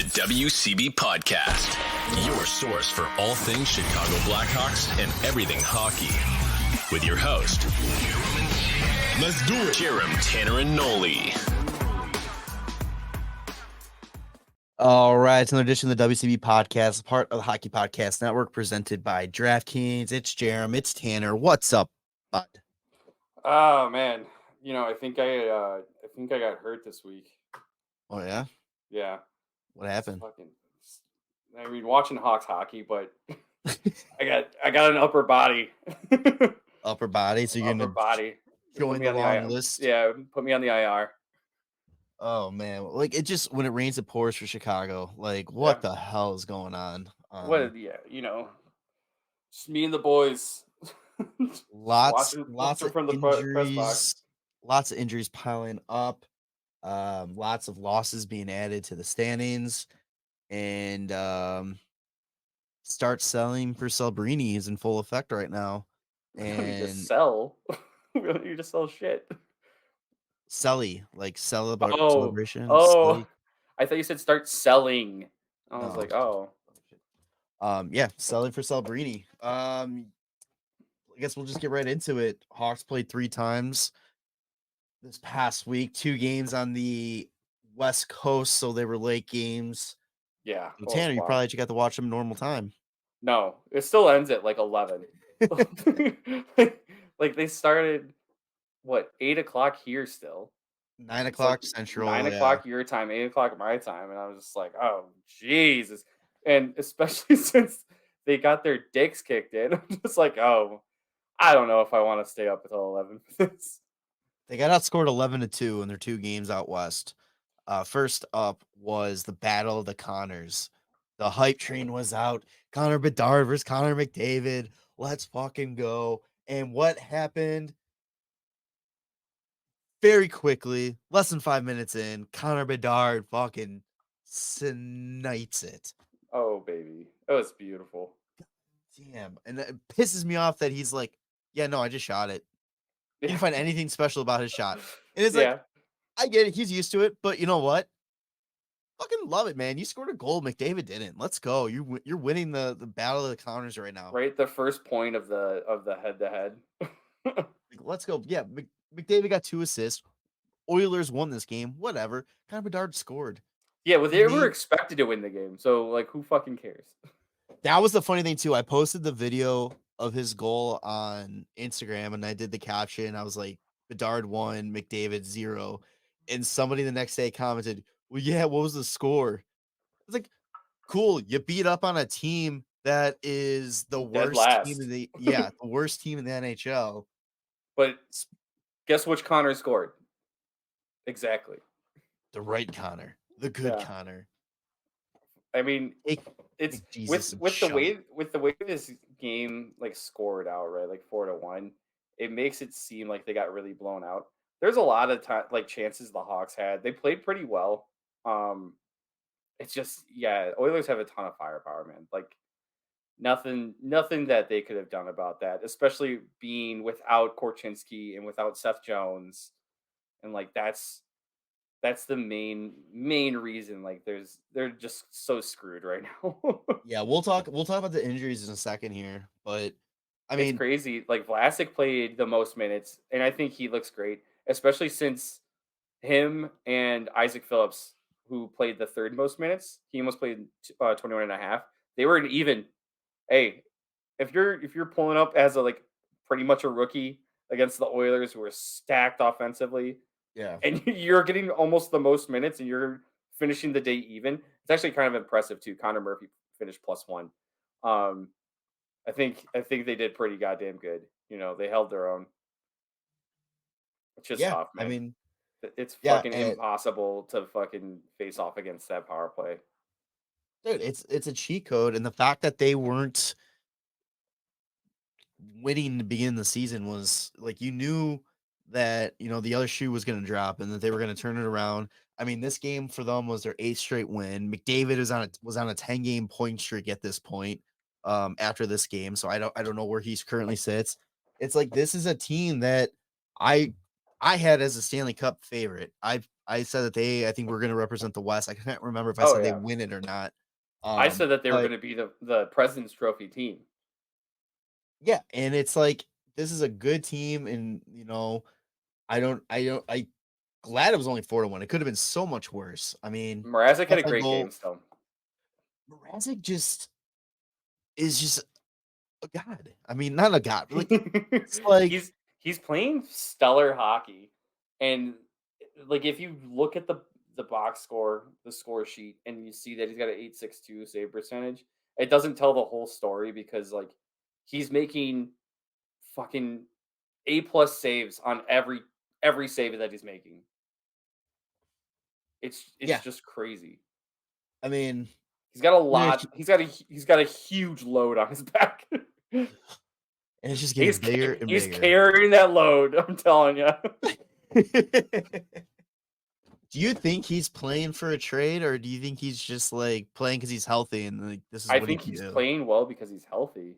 WCB Podcast, your source for all things Chicago Blackhawks and everything hockey. With your host, let's do it, Jerem, Tanner, and Noli. All right, it's another edition of the WCB Podcast, part of the Hockey Podcast Network, presented by DraftKings. It's Jerem, it's Tanner. What's up, bud? Oh man, I think I got hurt this week. Oh yeah, Yeah. what happened? Watching Hawks hockey, but I got an upper body. Upper body. So you're upper gonna body. join the long list. Yeah, put me on the IR. Oh man, like it just when it rains, it pours for Chicago. Like what the hell is going on? Just me and the boys. Lots of from the press box. injuries. Lots of injuries piling up. Lots of losses being added to the standings, and start selling for Celebrini is in full effect right now. And you just sell. You just sell shit. Celebration. Oh, I thought you said start selling. I was like, oh. Selling for Celebrini. I guess we'll just get right into it. Hawks played 3 times this past week, 2 games on the West Coast, so they were late games. Yeah. Tanner, you probably got to watch them normal time. No, it still ends at like 11. Like they started, 8 o'clock here still. 9 o'clock Central. 9 o'clock your time, 8 o'clock my time. And I was just like, oh, Jesus. And especially since they got their dicks kicked in, I'm just like, oh, I don't know if I want to stay up until 11 for this. They got outscored 11-2 in their 2 games out west. First up was the Battle of the Connors. The hype train was out. Connor Bedard versus Connor McDavid. Let's fucking go. And what happened? Very quickly, less than 5 minutes in, Connor Bedard fucking snites it. Oh, baby. That was beautiful. Damn. And it pisses me off that he's like, yeah, no, I just shot it. You didn't find anything special about his shot. And it's like, I get it. He's used to it. But you know what? Fucking love it, man. You scored a goal. McDavid didn't. Let's go. You're winning the Battle of the Connors right now. Right? The first point of the head-to-head. Like, let's go. Yeah, McDavid got 2 assists. Oilers won this game. Whatever. Connor Bedard scored. Yeah, well, they were expected to win the game. So, like, who fucking cares? That was the funny thing, too. I posted the video of his goal on Instagram, and I did the caption. I was like, Bedard 1, McDavid 0. And somebody the next day commented, well, yeah, what was the score? It's like, cool. You beat up on a team that is the worst team in the the worst team in the NHL. But guess which Connor scored? Exactly. The right Connor. The good Connor. I mean, it's with the way this game like scored out, right? Like 4-1, it makes it seem like they got really blown out. There's a lot of chances the Hawks had. They played pretty well. It's just Oilers have a ton of firepower, man. Like nothing that they could have done about that, especially being without Korchinski and without Seth Jones, and like that's the main reason. Like they're just so screwed right now. Yeah, we'll talk about the injuries in a second here, but I mean, it's crazy. Like Vlasic played the most minutes, and I think he looks great, especially since him and Isaac Phillips, who played the 3rd most minutes, he almost played 21 and a half. They were an even. Hey, if you're pulling up as a pretty much a rookie against the Oilers, who are stacked offensively, and you're getting almost the most minutes, and you're finishing the day even, it's actually kind of impressive too. Connor Murphy finished +1. I think they did pretty goddamn good. They held their own. It's just tough, man. I mean, it's fucking impossible to fucking face off against that power play. Dude, it's a cheat code, and the fact that they weren't winning to begin the season was like, you knew that the other shoe was going to drop and that they were going to turn it around. I mean, this game for them was their 8th straight win. McDavid was on a 10-game point streak at this point after this game, so I don't know where he's currently sits. It's like this is a team that I had as a Stanley Cup favorite. I I said that I think we're going to represent the West. I can't remember if I Oh said they yeah. win it or not. I said that they were But going to be the President's Trophy team. yeah, and it's like this is a good team, and I glad it was only 4-1. It could have been so much worse. I mean, Mrazek had that's a our great goal. game still. Mrazek is just a god. I mean, not a god, but like it's like he's playing stellar hockey, and like if you look at the box score, the score sheet, and you see that he's got an 8.62 save percentage, it doesn't tell the whole story because like he's making fucking A+ saves on every save that he's making. It's yeah. just crazy. I mean, He's got a yeah, lot. He's got a huge load on his back. and it's just getting bigger and He's bigger. carrying that load. I'm telling you. Do you think he's playing for a trade, or do you think he's just like playing because he's healthy and like this is I what he think can he's do? playing well because he's healthy,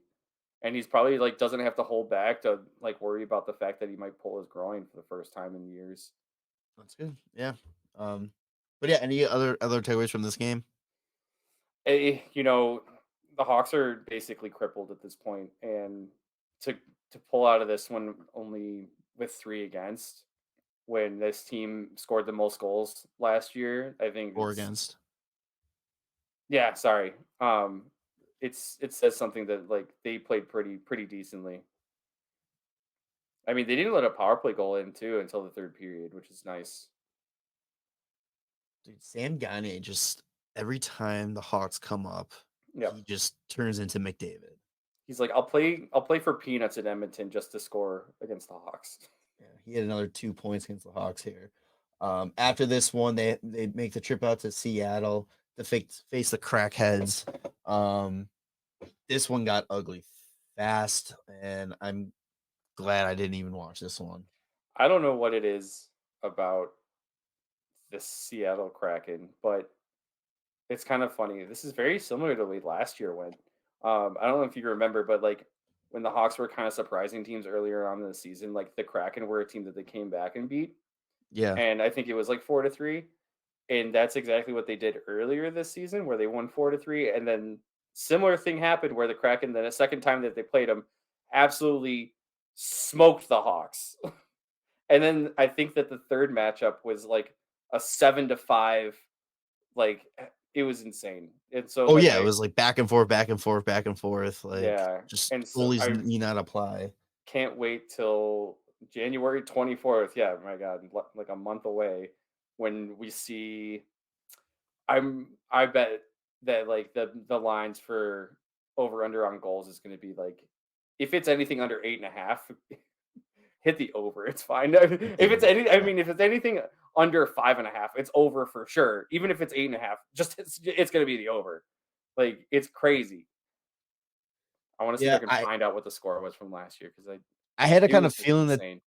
and he's probably like doesn't have to hold back to like worry about the fact that he might pull his groin for the first time in years. That's good. Yeah. Um, but yeah, any other takeaways from this game? You know, the Hawks are basically crippled at this point, and to to pull out of this one only with 3 against when this team scored the most goals last year, I think Or it's against? yeah. Sorry, it says something that like they played pretty decently. I mean, they didn't let a power play goal in too until the third period, which is nice. Dude, Sam Gane just every time the Hawks come up, Yep. he just turns into McDavid. He's like, I'll play for peanuts in Edmonton just to score against the Hawks. Yeah, he had another 2 points against the Hawks here. After this one, they make the trip out to Seattle to face the Crackheads. This one got ugly fast, and I'm glad I didn't even watch this one. I don't know what it is about the Seattle Kraken, but it's kind of funny. This is very similar to the way last year went. I don't know if you remember, but like when the Hawks were kind of surprising teams earlier on in the season, like the Kraken were a team that they came back and beat, Yeah. and I think it was like 4-3. And that's exactly what they did earlier this season, where they won 4-3, and then similar thing happened where the Kraken, then a second time that they played them, absolutely smoked the Hawks. And then I think that the third matchup was like a 7-5, like it was insane. And so Oh like yeah, it was like back and forth, back and forth, back and forth. Like yeah, just and so goalies I need not apply. can't wait till January 24th. Yeah, my God, like a month away when we see I bet that like the lines for over under on goals is going to be like if it's anything under 8.5, hit the over. It's fine. If it's anything under 5.5, it's over for sure. Even if it's 8.5, just it's going to be the over. Like it's crazy. I want to see if I Yeah, can find out what the score was from last year because I had a it kind was of just feeling that insane.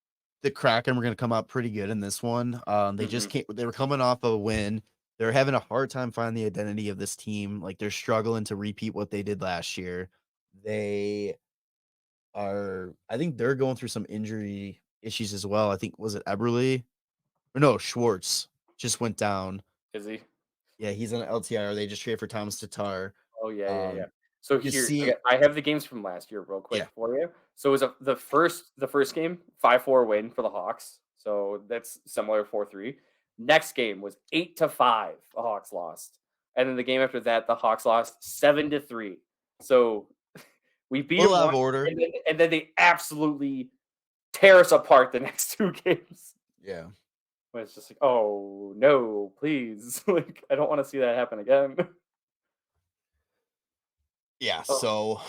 the Kraken were gonna come out pretty good in this one. Hmm. They were coming off of a win. They're having a hard time finding the identity of this team. Like they're struggling to repeat what they did last year. They I think they're going through some injury issues as well. I think was it Eberle? Or no, Schwartz just went down. Is he? Yeah, he's on LTIR. They just traded for Thomas Tatar. Oh yeah. Um, So you here, see, I have the games from last year real yeah. quick for you. So it was the first game 5-4 win for the Hawks. So that's similar 4-3. Next game was 8-5. The Hawks lost, and then the game after that, the Hawks lost 7-3. So we beat Little them out of once, order. and then they absolutely tear us apart the next two games. Yeah. But it's just like, oh no, please, like I don't want to see that happen again. Yeah, Oh, so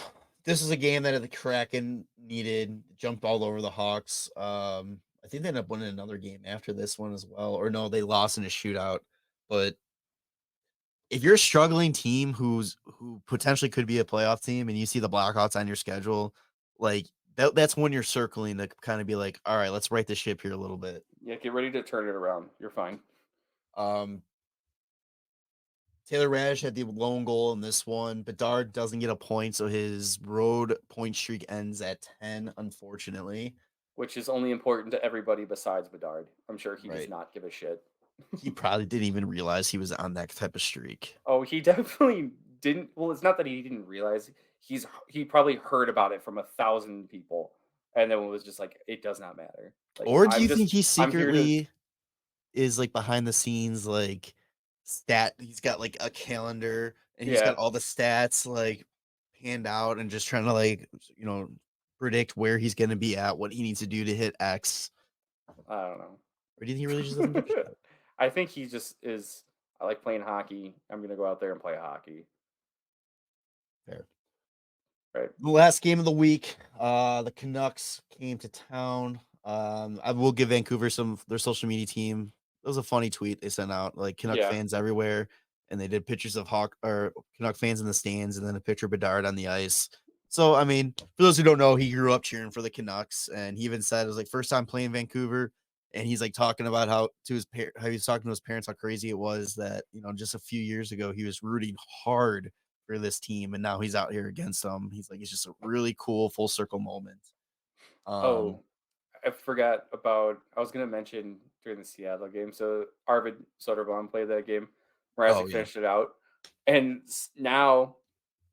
this is a game that the Kraken needed, jumped all over the Hawks. I think they ended up winning another game after this one as well. Or no, they lost in a shootout. But if you're a struggling team who potentially could be a playoff team and you see the Blackhawks on your schedule, like that's when you're circling to kind of be like, all right, let's right the ship here a little bit. yeah, get ready to turn it around. You're fine. Um, Taylor Radish had the lone goal in this one. Bedard doesn't get a point, so his road point streak ends at 10, unfortunately. Which is only important to everybody besides Bedard. I'm sure he does Right. not give a shit. He probably didn't even realize he was on that type of streak. Oh, he definitely didn't. Well, it's not that he didn't realize. He probably heard about it from 1,000 people, and then it was just like, it does not matter. Like Or do you think he I'm here to. secretly is like behind the scenes, like he's got like a calendar and he's got Yeah, all the stats like panned out and just trying to like, predict where he's going to be at, what he needs to do to hit X. I don't know. Or do you think he really just doesn't give a shit? I think he just is. I like playing hockey. I'm gonna go out there and play hockey. Fair. Right. The last game of the week, the Canucks came to town. I will give Vancouver their social media team. It was a funny tweet they sent out, like Canuck Yeah. fans everywhere, and they did pictures of Canuck fans in the stands, and then a picture of Bedard on the ice. So, I mean, for those who don't know, he grew up cheering for the Canucks, and he even said it was like first time playing Vancouver, and he's like talking about how he was talking to his parents how crazy it was that just a few years ago he was rooting hard for this team, and now he's out here against them. He's like, it's just a really cool full circle moment. Oh, I forgot about. I was gonna mention during the Seattle game. So Arvid Soderblom played that game. Oh Mrazek yeah, finished it out, and now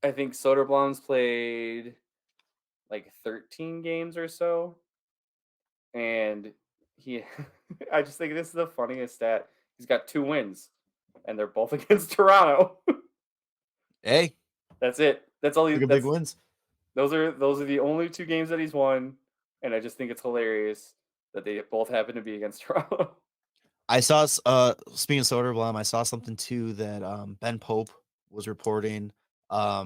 I think Soderblom's played like 13 games or so, and he. I just think this is the funniest stat. He's got 2 wins, and they're both against Toronto. hey, That's it. That's all he. look at big That's wins. those are the only 2 games that he's won, and I just think it's hilarious that they both happen to be against Toronto. I saw speaking of Soderblom, I saw something too that Ben Pope was reporting. I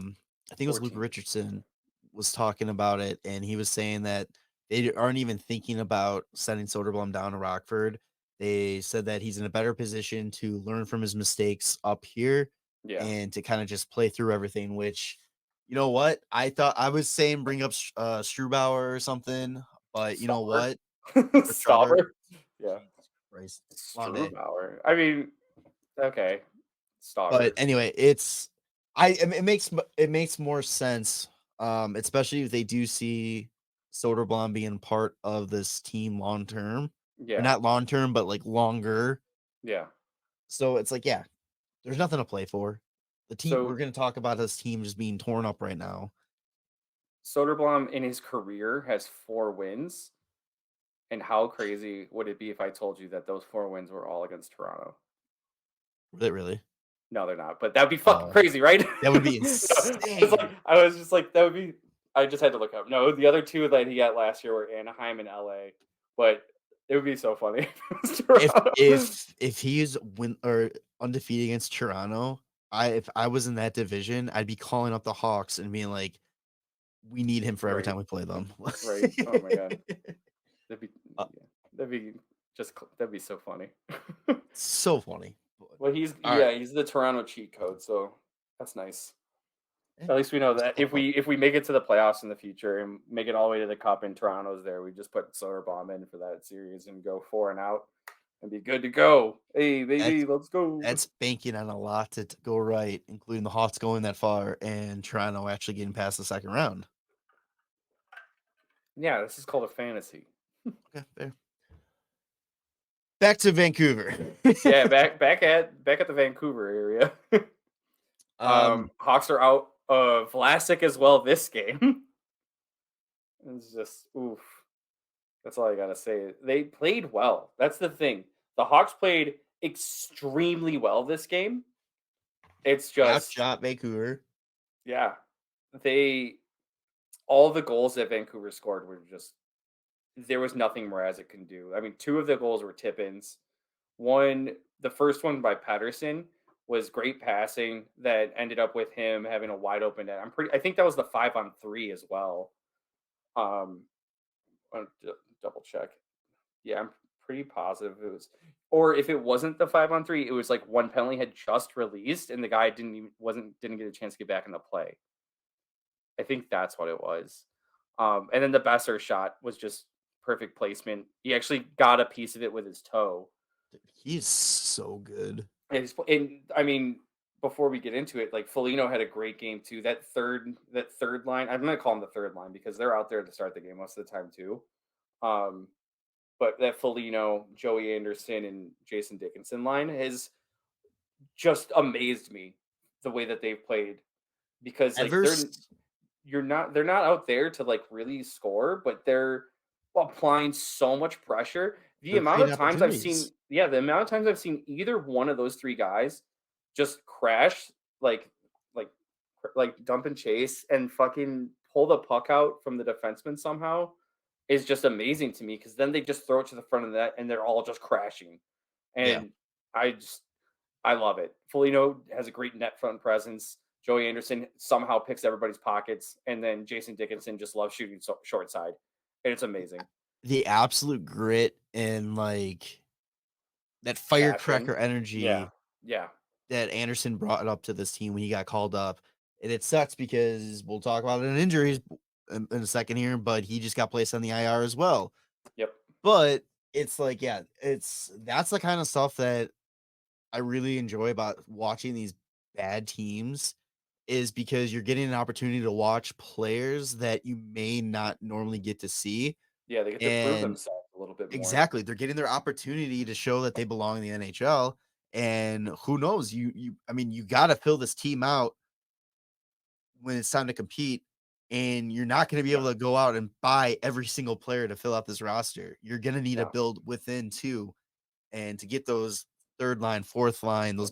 think it was Luke 14. Richardson was talking about it, and he was saying that they aren't even thinking about sending Soderblom down to Rockford. They said that he's in a better position to learn from his mistakes up here Yeah. and to kind of just play through everything, which you know what? I thought I was saying bring up Strubauer or something, but you know Stauber. what? Or Strawberry. Stauber. Yeah. Jesus Christ. Long day. Strubauer. I mean, okay. Stauber. But anyway, it makes more sense, especially if they do see Soderblom being part of this team long term, or Yeah. not long term, but like longer. Yeah. So it's like, yeah, there's nothing to play for. The team we're So going to talk about this team just being torn up right now. Soderblom in his career has 4 wins. And how crazy would it be if I told you that those 4 wins were all against Toronto? Really? No, they're not. But that'd be fucking crazy, right? That would be No, insane. I was just like, that would be. I just had to look up. No, the other 2 that he got last year were Anaheim and LA. But it would be so funny if it was If Toronto. if he's win or undefeated against Toronto, if I was in that division, I'd be calling up the Hawks and being like, we need him for every Right, time we play them. right. Oh my god, that'd be Uh, yeah, that'd be that'd be so funny. so funny. Well, All right. he's the Toronto cheat code, so that's nice. Eh, At least we know it's that still fun. if we make it to the playoffs in the future and make it all the way to the cup and Toronto's there, we just put Soderblom in for that series and go 4-0 and be good to go. Hey baby, That's let's go. that's banking on a lot to go right, including the Hawks going that far and Toronto actually getting past the second round. Yeah, this is called a fantasy. Okay, fair. Back to Vancouver. Yeah, back at the Vancouver area. um, Hawks are out of Vlasic as well this game. It's just oof. That's all I gotta say. They played well. That's the thing. The Hawks played extremely well this game. It's just outshot Vancouver. yeah. They all the goals that Vancouver scored were just there was nothing Mrazek can do. I mean, 2 of the goals were tip-ins. The first one by Patterson was great passing that ended up with him having a wide open net. I think that was the 5-on-3 as well. I'll double check. Yeah, I'm pretty positive it was. Or if it wasn't the 5-on-3, it was like one penalty had just released and the guy didn't get a chance to get back into play. I think that's what it was. And then the Besser shot was just perfect placement. He actually got a piece of it with his toe. He's so good. And I mean, before we get into it, like Foligno had a great game too. That third line, I'm gonna call him the third line because they're out there to start the game most of the time too. But but that Foligno, Joey Anderson, and Jason Dickinson line has just amazed me the way that they've played because like Ever s- they're not out there to like really score, but they're applying so much pressure. The they're amount of creating times I've seen, opportunities. yeah, the amount of times I've seen either one of those three guys just crash like like like dump and chase and fucking pull the puck out from the defenseman somehow is just amazing to me because then they just throw it to the front of the net and they're all just crashing. Yeah. And I just I love it. Foligno has a great net front presence. Joey Anderson somehow picks everybody's pockets, and then Jason Dickinson just loves shooting short side, and it's amazing. The absolute grit and like that Passion, firecracker yeah, energy yeah, that Anderson brought up to this team when he got called up. And it sucks because we'll talk about it in injuries in a second here, but he just got placed on the IR as well. yep, But it's like, yeah, that's the kind of stuff that I really enjoy about watching these bad teams is because you're getting an opportunity to watch players that you may not normally get to see. yeah. They get to prove And themselves a little bit more. exactly, they're getting their opportunity to show that they belong in the NHL. And who knows? I mean, you got to fill this team out when it's time to compete. And you're not going to be Yeah, able to go out and buy every single player to fill out this roster. You're going to need to no, build within too, and to get those third line, fourth line, the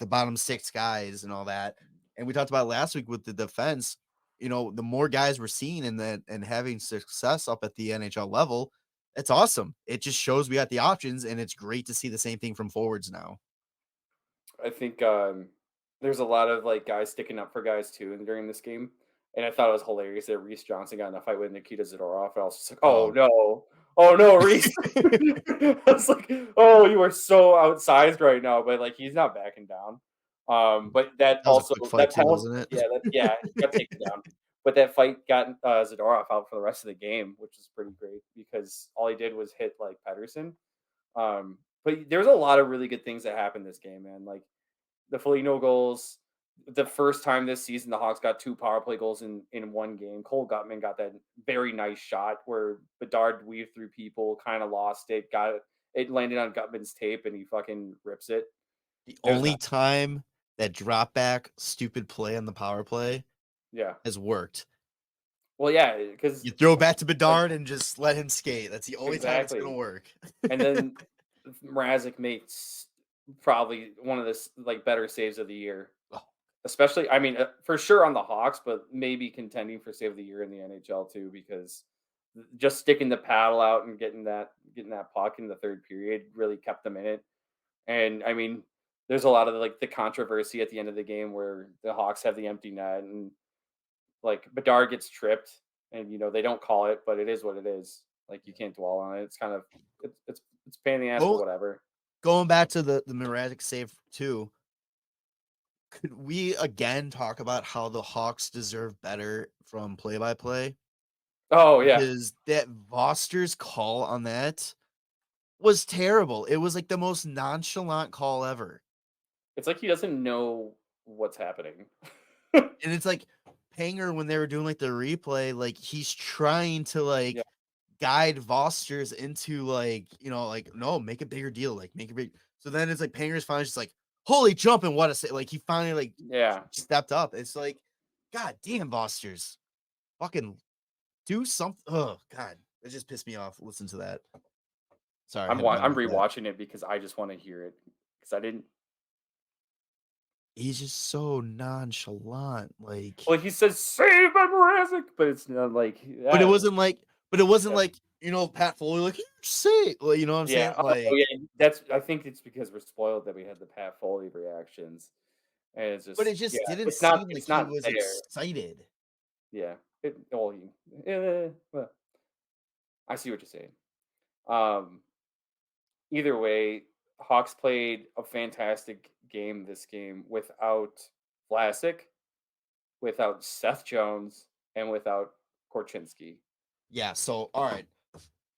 bottom six guys and all that. And we talked about last week with the defense, the more guys we're seeing and having success up at the NHL level, it's awesome. It just shows we got the options, and it's great to see the same thing from forwards now. I think there's a lot of like guys sticking up for guys too, and during this game, and I thought it was hilarious that Reese Johnson got in a fight with Nikita Zadorov. I was just like, Oh. oh no, Reese. I was like, oh, you are so outsized right now, but like he's not backing down. But that That was a also quick fight that too, penalty, wasn't yeah, it? he got taken down. But that fight got Zadorov out for the rest of the game, which is pretty great because all he did was hit like Pedersen. But there's a lot of really good things that happened this game, man. Like the Foligno goals. The first time this season, the Hawks got two power play goals in one game. Cole Gutman got that very nice shot where Bedard weaved through people, kind of lost it, got it. It landed on Gutman's tape, and he fucking rips it. The It was only not. time that drop back stupid play on the power play Yeah. has worked. Well, yeah, because You throw it back to like Bedard and just let him skate. That's the only time it's gonna exactly. work. And then Mrazek makes probably one of the like better saves of the year. Oh, Especially, I mean, for sure on the Hawks, but maybe contending for save of the year in the NHL too, because just sticking the paddle out and getting that puck in the third period really kept them in it. And I mean, there's a lot of like the controversy at the end of the game where the Hawks have the empty net and like Bedard gets tripped, and they don't call it, but it is what it is. Like you can't dwell on it. It's kind of it's pain in the ass, but Go, whatever. going back to the Mrazek save too. Could we again talk about how the Hawks deserve better from play by play? Oh yeah, Because that Voster's call on that was terrible. It was like the most nonchalant call ever. it's like he doesn't know what's happening. And it's like Panger, when they were doing like the replay, like he's trying to Yeah, like guide Voster's into like, like, no, make a bigger deal, like make a big. So then it's like Panger's finally just like, holy jump, and what a say, like he finally like yeah. stepped up. It's like, God damn, Voster's fucking do something. Oh God, it just pissed me off. Listen to that. Sorry, I had to I'm mute that. rewatching it because I just want to hear it because I didn't. He's just so nonchalant, like. Well, he says save Mrazek, but it's not like But it yeah, wasn't like, but it wasn't yeah, like, Pat Foley, like, say it, like, you know what I'm yeah. saying? Oh Like, yeah, that's. I think it's because we're spoiled that we had the Pat Foley reactions, and it's but it just yeah, just didn't seem like it's he not was there. excited. Yeah, well, I see what you're saying. Um, Either way, Hawks played a fantastic game this game without Vlasic, without Seth Jones, and without Korchinski. Yeah. So, all right.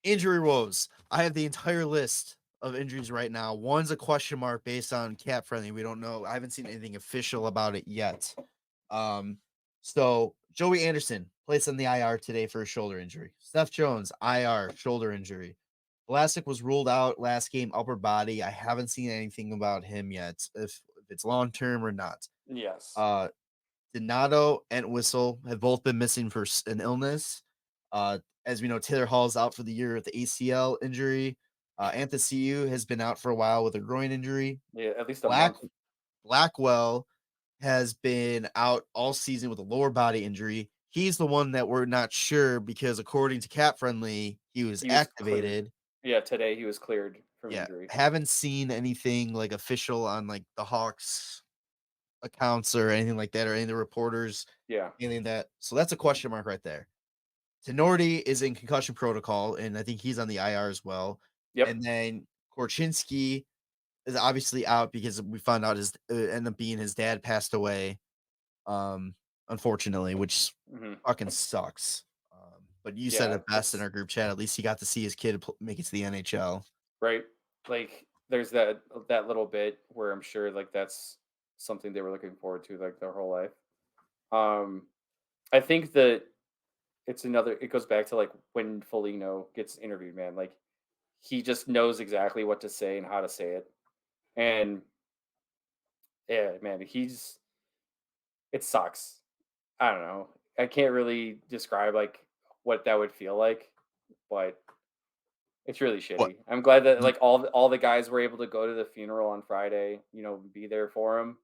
Injury woes. I have the entire list of injuries right now. One's a question mark based on cap friendly. We don't know. I haven't seen anything official about it yet. Um, so Joey Anderson placed on the IR today for a shoulder injury. Seth Jones, IR, shoulder injury. Vlasic was ruled out last game, upper body. I haven't seen anything about him yet, if it's long term or not. Yes. Donato and Whistle have both been missing for an illness. As we know, Taylor Hall's out for the year with the ACL injury. Anthony has been out for a while with a groin injury. Yeah, at least a Black month. Blackwell has been out all season with a lower body injury. He's the one that we're not sure because according to Cap Friendly, he was He was cleared. activated. Yeah, today he was cleared from Yeah, injury. haven't seen anything like official on like the Hawks accounts or anything like that, or any of the reporters, Yeah. anything like that. So that's a question mark right there. Tenorti is in concussion protocol, and I think he's on the IR as well. Yep. And then Korchinski is obviously out because we found out his ended up being his dad passed away, unfortunately, which hmm fucking sucks. But you said Yeah, it best in it's our group chat. At least he got to see his kid make it to the NHL. right. Like there's that little bit where I'm sure like that's something they were looking forward to like their whole life. Um, I think that it goes back to like when Foligno gets interviewed, man. Like he just knows exactly what to say and how to say it. And yeah, man, it sucks. I don't know. I can't really describe like what that would feel like, but it's really What? shitty. I'm glad that like all the guys were able to go to the funeral on Friday, be there for him.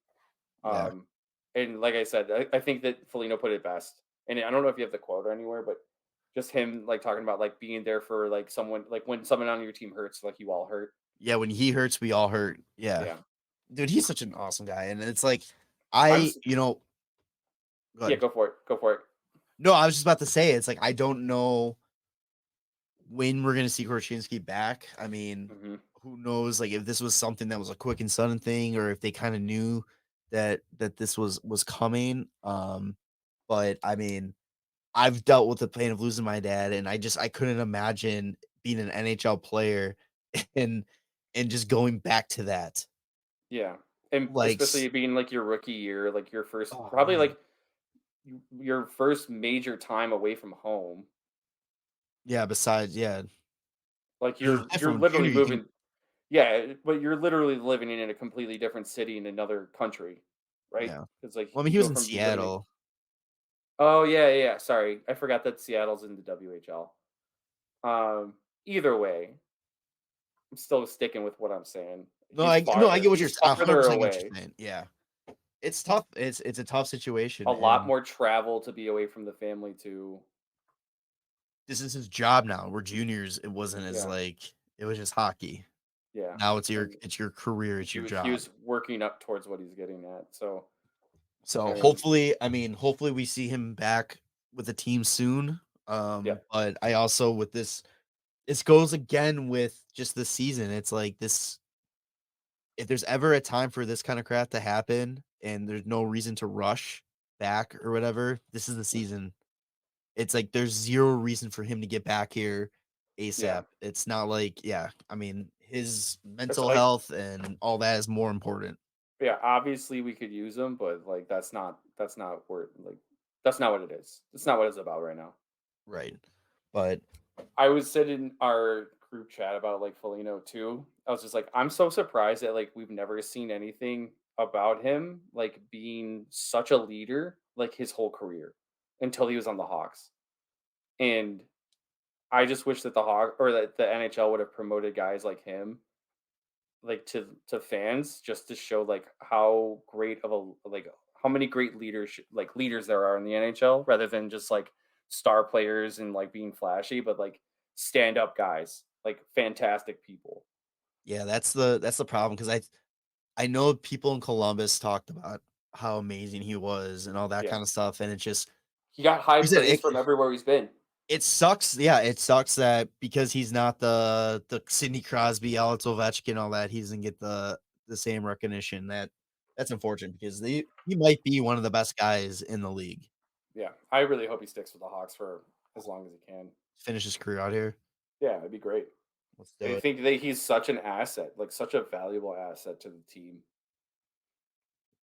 Yeah. Um, and like I said, I think that Foligno put it best. And I don't know if you have the quote anywhere, but just him like talking about like being there for like someone like when someone on your team hurts, like you all hurt. Yeah, when he hurts, we all hurt. Yeah. Yeah. Dude, he's such an awesome guy. And it's like, I'm s- yeah, good. go for it. Go for it. No, I was just about to say, it's like, I don't know when we're going to see Korchinski back. I mean, hmm who knows, like, if this was something that was a quick and sudden thing, or if they kind of knew that this was coming. But I mean, I've dealt with the pain of losing my dad, and I couldn't imagine being an NHL player and just going back to that. Yeah. And Like, especially being like your rookie year, like your first oh probably man, like your first major time away from home. yeah. Besides, yeah, Like because you're from literally junior, you can, moving. Yeah, but you're literally living in a completely different city in another country, right? yeah. It's like Well, I mean, you he was go in from living in. Seattle. Oh yeah. Sorry, I forgot that Seattle's in the WHL. Um, Either way, I'm still sticking with what I'm saying. No, I get what you're. He's 100 farther percent get what away. you're saying. Yeah, it's tough. It's a tough A situation, lot and more travel to be away from the family too. this is his job now. We're juniors. It wasn't as Yeah, like it was just hockey. yeah. Now And it's your career. It's your he job. was working up towards what he's getting at. So I So mean, hopefully we see him back with the team soon. yeah, But I also with this goes again with just the season. It's like this if there's ever a time for this kind of crap to happen and there's no reason to rush back or whatever, this is the season. It's like there's zero reason for him to get back here yeah. ASAP. It's not like, yeah, I mean, his It's mental like health and all that is more important. yeah, obviously we could use them, but like that's not where like that's not what it is. It's not what it's about right now. Right. But I was sitting in our group chat about like Felino too. I was just like, I'm so surprised that like we've never seen anything about him like being such a leader like his whole career until he was on the Hawks. And I just wish that the Hawk or that the NHL would have promoted guys like him like to fans just to show like how great of a like how many great leaders there are in the NHL rather than just like star players and like being flashy but like stand up guys like fantastic people. yeah, that's the problem because I know people in Columbus talked about how amazing he was and all that Yeah, kind of stuff, and it just he got high you said praise from everywhere he's been. it sucks. Yeah, it sucks that because he's not the Sidney Crosby, Alex Ovechkin, all that, he doesn't get the same recognition. That's unfortunate because he might be one of the best guys in the league. Yeah, I really hope he sticks with the Hawks for as long as he can. Finish his career out here. Yeah, it'd be great. Let's do I it. think that he's such an asset, like such a valuable asset to the team.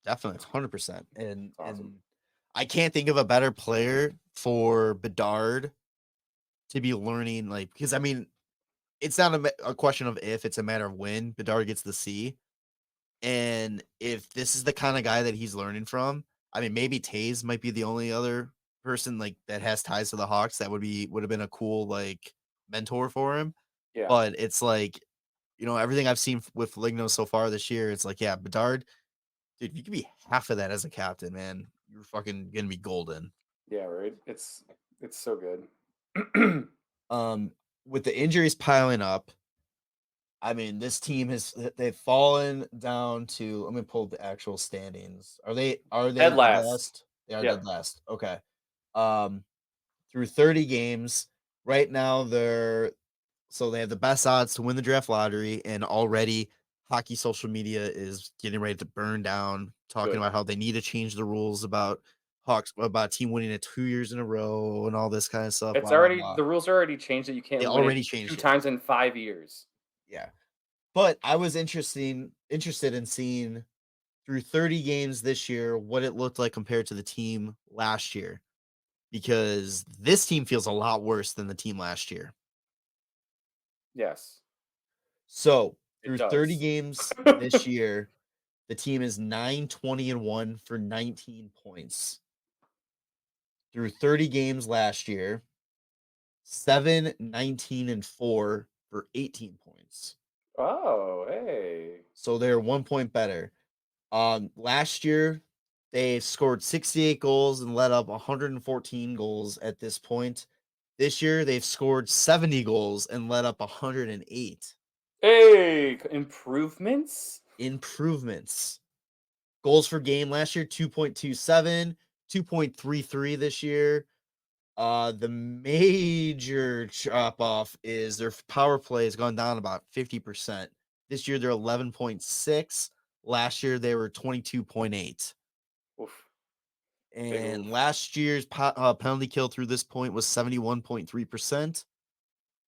Definitely, 100%. It's awesome. And I can't think of a better player for Bedard to be learning, like because I mean, it's not a question of if, it's a matter of when Bedard gets the C. And if this is the kind of guy that he's learning from, I mean, maybe Taze might be the only other person like that has ties to the Hawks that would have been a cool like mentor for him. Yeah, But it's like, everything I've seen with Ligno so far this year, it's like, yeah, Bedard, dude, you could be half of that as a captain, man. You're fucking gonna be golden. yeah, right. It's so good. Um, with the injuries piling up, I mean, this team they've fallen down to. Let me pull the actual standings. Are they Dead dead last. last? They are dead Yep. last. Okay. Um, through 30 games, right now they have the best odds to win the draft lottery, and already hockey social media is getting ready to burn down, talking Good. about how they need to change the rules about Hawks about team winning it 2 years in a row and all this kind of stuff. It's Blah blah already blah. the rules are already changed that you They can't win it already two changed it. times in 5 years. Yeah. But I was interested in seeing through 30 games this year what it looked like compared to the team last year, because this team feels a lot worse than the team last year. Yes, So, it through 30 does. games this year, the team is 9-20-1 for 19 points. Through 30 games last year, 7-19-4 for 18 points. Oh, hey. So they're 1 point better. Last year, they scored 68 goals and let up 114 goals at this point. This year, they've scored 70 goals and let up 108. Hey, improvements? Improvements. Goals per game last year, 2.27, 2.33 this year. The major chop off is their power play has gone down about 50%. This year, they're 11.6. Last year, they were 22.8. Oof. Big And oof. last year's penalty kill through this point was 71.3%.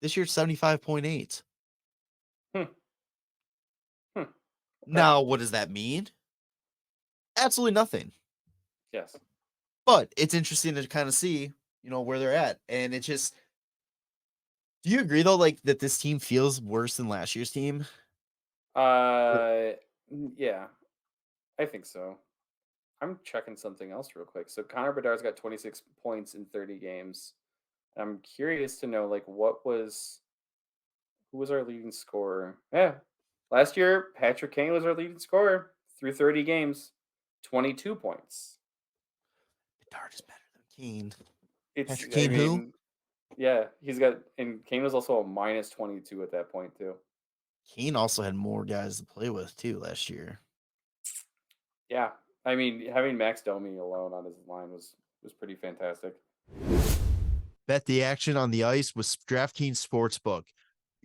This year, 75.8. Hmm. Hmm. Okay. Now, what does that mean? Absolutely nothing. Yes. But it's interesting to kind of see, where they're at. And it just, do you agree though, like that this team feels worse than last year's team? Uh, yeah, I think so. I'm checking something else real quick. So Connor Bedard's got 26 points in 30 games. I'm curious to know, like, who was our leading scorer? Yeah, last year Patrick Kane was our leading scorer through 30 games, 22 points. Bedard is better than Kane. It's, Patrick I Kane, who? mean, yeah, and Kane was also a minus 22 at that point too. Kane also had more guys to play with too last year. Yeah, I mean, having Max Domi alone on his line was pretty fantastic. Bet the action on the ice with DraftKings Sportsbook.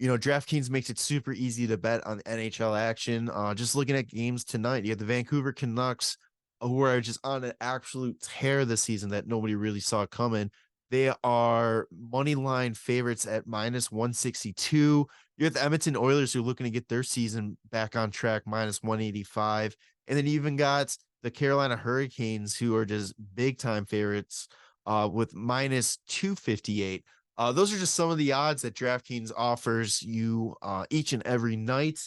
DraftKings makes it super easy to bet on NHL action. Just looking at games tonight, you have the Vancouver Canucks, who are just on an absolute tear this season that nobody really saw coming. They are money line favorites at minus 162. You have the Edmonton Oilers, who are looking to get their season back on track, minus 185. And then you even got the Carolina Hurricanes, who are just big time favorites with minus 258. Those are just some of the odds that DraftKings offers you each and every night.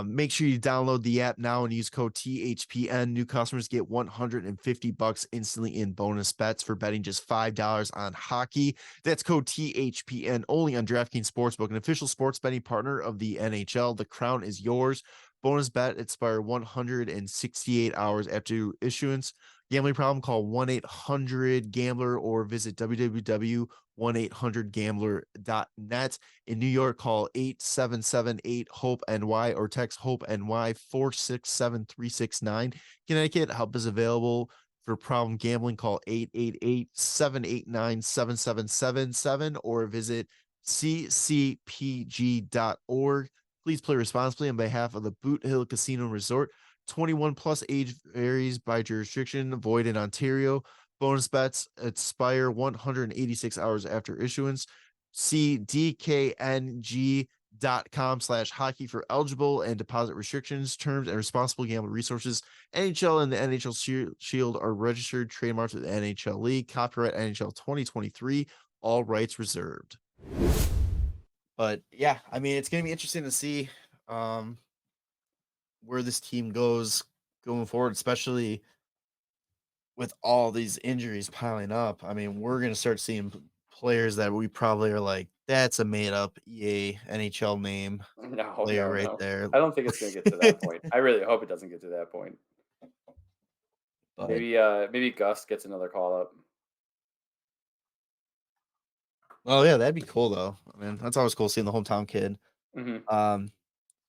Make sure you download the app now and use code THPN. New customers get $150 instantly in bonus bets for betting just $5 on hockey. That's code THPN only on DraftKings Sportsbook, an official sports betting partner of the NHL. The crown is yours. Bonus bet expire 168 hours after issuance. Gambling problem? Call 1-800-GAMBLER or visit www.1800gambler.net. In New York, call 877-8-HOPE-NY or text HOPE-NY 467-369. Connecticut, help is available for problem gambling. Call 888-789-7777 or visit ccpg.org. Please play responsibly on behalf of the Boot Hill Casino Resort. 21 plus, age varies by jurisdiction, void in Ontario. Bonus bets expire 186 hours after issuance. See dkng.com/hockey for eligible and deposit restrictions, terms, and responsible gambling resources. NHL and the NHL Shield are registered trademarks with the NHL League. Copyright NHL 2023. All rights reserved. But yeah, I mean, it's gonna be interesting to see where this team goes going forward, especially with all these injuries piling up. I mean, we're gonna start seeing players that we probably are like, that's a made up EA NHL name No, player no, right no. there. I don't think it's gonna get to that point. I really hope it doesn't get to that point. But Maybe Gus gets another call up. oh yeah, that'd be cool though. I mean, that's always cool seeing the hometown kid. Hmm. Um,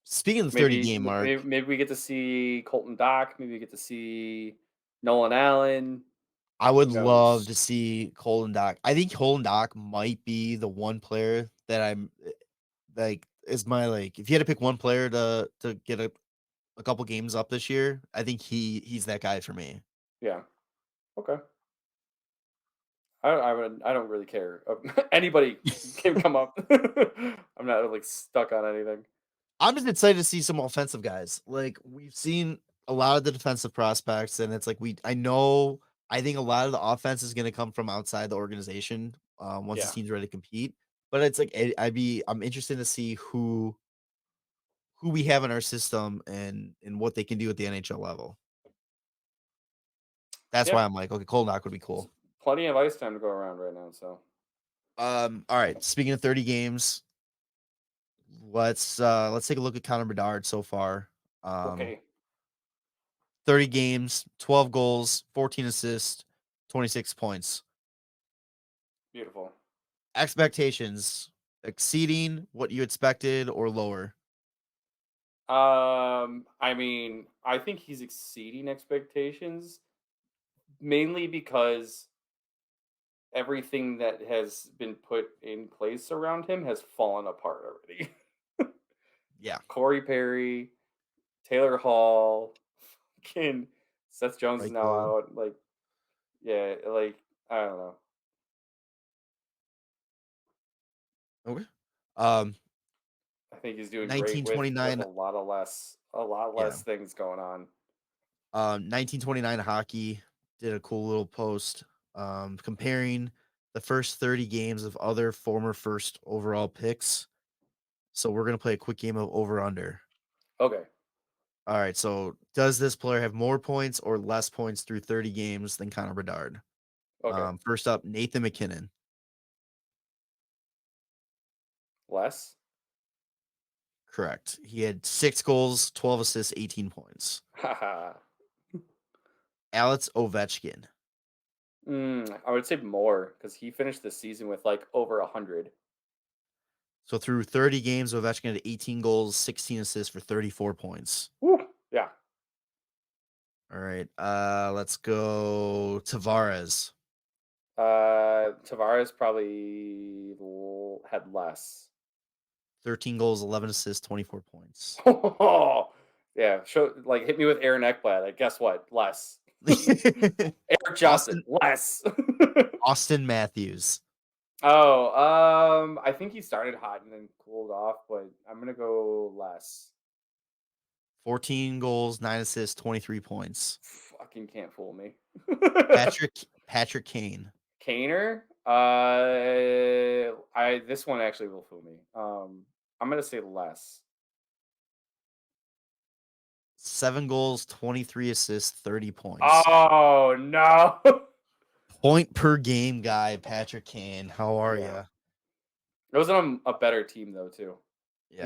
speaking of the 30 Maybe game mark, maybe we get to see Colton Dock. Maybe we get to see Nolan Allen. I would Who love knows? to see Colin Dock. I think Colin Dock might be the one player that I'm like is my like if you had to pick one player to get a couple games up this year, I think he's that guy for me. Yeah. Okay. I don't really care. Anybody can come up. I'm not like stuck on anything. I'm just excited to see some offensive guys. Like we've seen a lot of the defensive prospects, and it's like I think a lot of the offense is going to come from outside the organization once this Yeah. team's ready to compete. But it's like I'm interested to see who we have in our system and what they can do at the NHL level. That's Yeah. why I'm like, okay, Kolnak would be s- cool. Plenty of ice time to go around right now. So All right. Speaking of 30 games, let's take a look at Connor Bedard so far. Um, okay, 30 games, 12 goals, 14 assists, 26 points. beautiful. Expectations exceeding what you expected or lower? I mean, I think he's exceeding expectations mainly because everything that has been put in place around him has fallen apart already. Yeah, Corey Perry, Taylor Hall, fucking Seth Jones is now Michael. out. Like, yeah, like I don't know. Okay. Um, I think he's doing great with 1929. a lot Yeah. less things going on. 1929 hockey did a cool little post comparing the first 30 games of other former first overall picks. So we're gonna play a quick game of over under. Okay, All right. So does this player have more points or less points through 30 games than Connor Bedard? okay, First up, Nathan McKinnon. less. Correct. He had 6 goals, 12 assists, 18 points. Haha. Alex Ovechkin. I would say more because he finished the season with like over 100. So through 30 games, Ovechkin had 18 goals, 16 assists for 34 points. Woo! Yeah. All right. Let's go Tavares. Tavares probably had less. 13 goals, 11 assists, 24 points. Yeah, show like hit me with Aaron Ekblad. Like, guess what? Less. Eric Johnson, Austin less. Austin Matthews. I think he started hot and then cooled off, but I'm gonna go less. 14 goals, 9 assists, 23 points. Fucking can't fool me. Patrick Kane. Kaner, I this one actually will fool me. I'm gonna say less. 7 goals, 23 assists, 30 points. Oh no. Point per game guy, Patrick Kane. How are Yeah, you? it was on a better team though too. Yeah.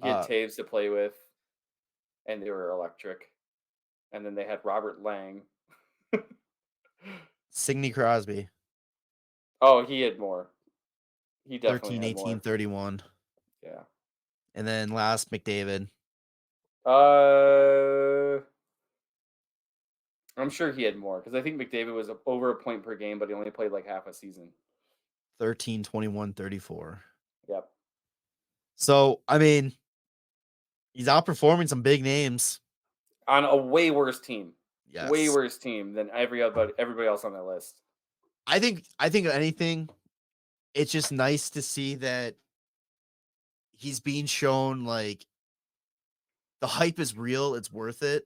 He had Taves to play with, and they were electric. And then they had Robert Lang. Sidney Crosby. Oh, he had more. He definitely 13, had 18, more. 31. Yeah. And then last, McDavid. Uh, I'm sure he had more because I think McDavid was over a point per game, but he only played like half a season. 13, 21, 34. Yep. So, I mean, he's outperforming some big names. On a way worse team. Way Yes. worse team than everybody else on that list. I think anything, it's just nice to see that he's being shown like the hype is real, it's worth it.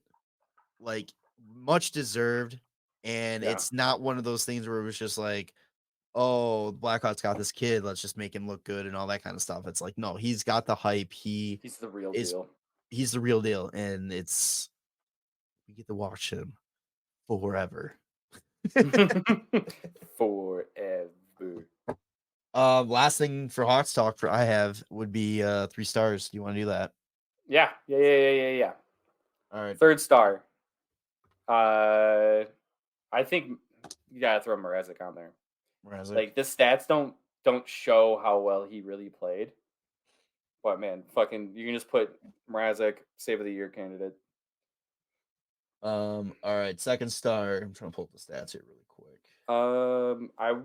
Like much deserved. And Yeah. it's not one of those things where it was just like, oh, Blackhawks got this kid, let's just make him look good and all that kind of stuff. It's like, no, he's got the hype. He's the real deal. He's the real deal, and we get to watch him forever. Forever. Last thing for Hawks talk I have would be 3 stars. Do you want to do that? Yeah. All right. 3rd star. I think you gotta throw Mrazek on there. Mrazek. Like the stats don't show how well he really played. But man, fucking, you can just put Mrazek save of the year candidate. All right, 2nd star. I'm trying to pull up the stats here really quick. I